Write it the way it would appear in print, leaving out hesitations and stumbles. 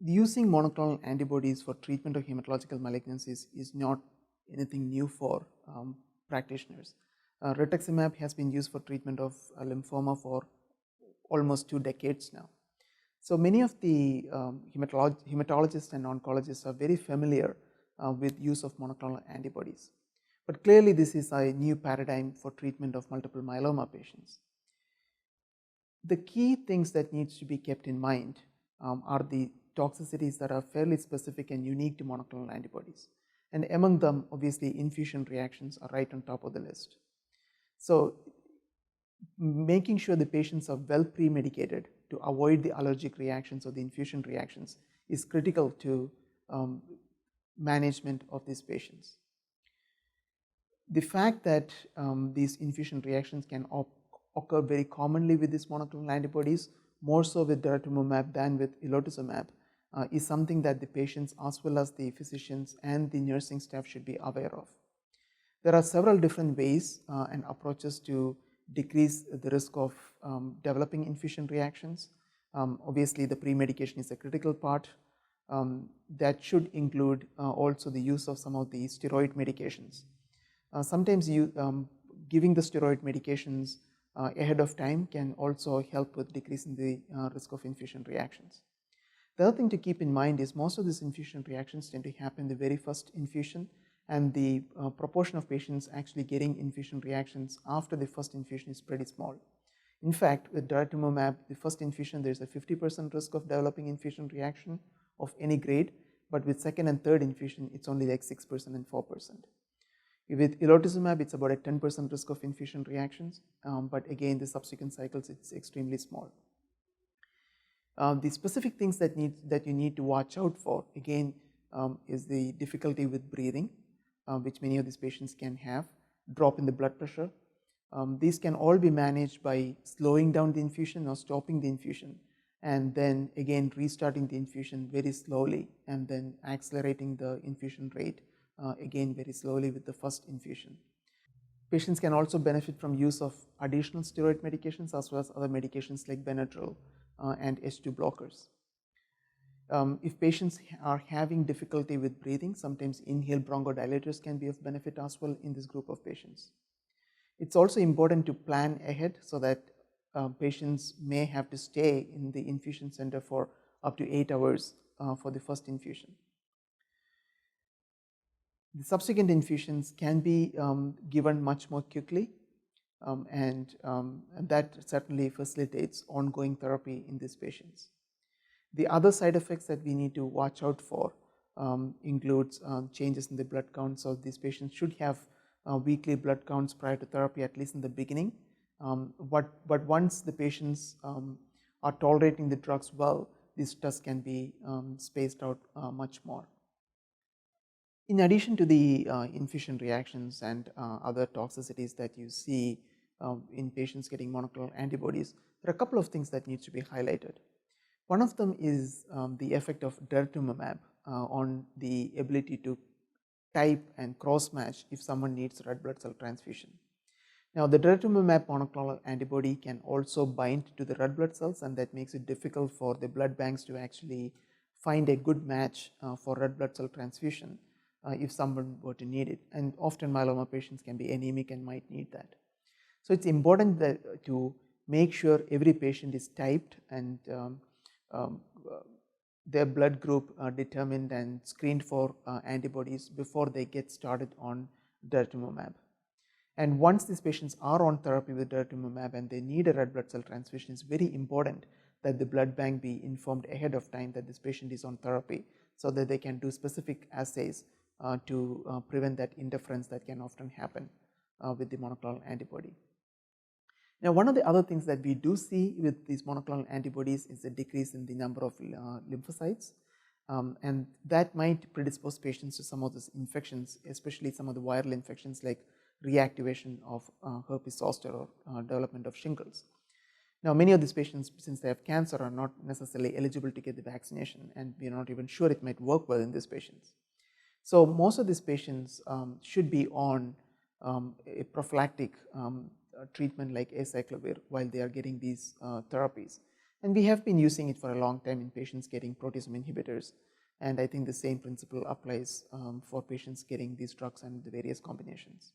Using monoclonal antibodies for treatment of hematological malignancies is not anything new for practitioners. Rituximab has been used for treatment of lymphoma for almost 2 decades now. So many of the hematologists and oncologists are very familiar with use of monoclonal antibodies. But clearly this is a new paradigm for treatment of multiple myeloma patients. The key things that needs to be kept in mind are the toxicities that are fairly specific and unique to monoclonal antibodies. And among them, obviously, infusion reactions are right on top of the list. So making sure the patients are well pre-medicated to avoid the allergic reactions or the infusion reactions is critical to management of these patients. The fact that these infusion reactions can occur very commonly with these monoclonal antibodies, more so with daratumumab than with elotuzumab, is something that the patients as well as the physicians and the nursing staff should be aware of. There are several different ways and approaches to decrease the risk of developing infusion reactions. Obviously, the pre-medication is a critical part. That should include also the use of some of the steroid medications. Sometimes giving the steroid medications ahead of time can also help with decreasing the risk of infusion reactions. The other thing to keep in mind is most of these infusion reactions tend to happen the very first infusion, and the proportion of patients actually getting infusion reactions after the first infusion is pretty small. In fact, with daratumumab, the first infusion, there's a 50% risk of developing infusion reaction of any grade, but with second and third infusion, it's only like 6% and 4%. With elotuzumab, it's about a 10% risk of infusion reactions, but again, the subsequent cycles, it's extremely small. The specific things that you need to watch out for, again, is the difficulty with breathing, which many of these patients can have, drop in the blood pressure. These can all be managed by slowing down the infusion or stopping the infusion, and then again restarting the infusion very slowly, and then accelerating the infusion rate again very slowly with the first infusion. Patients can also benefit from use of additional steroid medications as well as other medications like Benadryl and H2 blockers. If patients are having difficulty with breathing, sometimes inhaled bronchodilators can be of benefit as well in this group of patients. It's also important to plan ahead so that patients may have to stay in the infusion center for up to 8 hours for the first infusion. The subsequent infusions can be given much more quickly, and that certainly facilitates ongoing therapy in these patients. The other side effects that we need to watch out for includes changes in the blood count. So these patients should have weekly blood counts prior to therapy, at least in the beginning. But once the patients are tolerating the drugs well, these tests can be spaced out much more. In addition to the infusion reactions and other toxicities that you see in patients getting monoclonal antibodies, there are a couple of things that need to be highlighted. One of them is the effect of daratumumab on the ability to type and cross-match if someone needs red blood cell transfusion. Now, the daratumumab monoclonal antibody can also bind to the red blood cells, and that makes it difficult for the blood banks to actually find a good match for red blood cell transfusion if someone were to need it. And often myeloma patients can be anemic and might need that. So it's important that to make sure every patient is typed and their blood group determined and screened for antibodies before they get started on daratumumab. And once these patients are on therapy with daratumumab and they need a red blood cell transfusion, it's very important that the blood bank be informed ahead of time that this patient is on therapy, so that they can do specific assays to prevent that interference that can often happen with the monoclonal antibody. Now, one of the other things that we do see with these monoclonal antibodies is a decrease in the number of lymphocytes, and that might predispose patients to some of these infections, especially some of the viral infections like reactivation of herpes zoster or development of shingles. Now, many of these patients, since they have cancer, are not necessarily eligible to get the vaccination, and we are not even sure it might work well in these patients. So most of these patients should be on a prophylactic treatment like acyclovir while they are getting these therapies. And we have been using it for a long time in patients getting proteasome inhibitors. And I think the same principle applies for patients getting these drugs and the various combinations.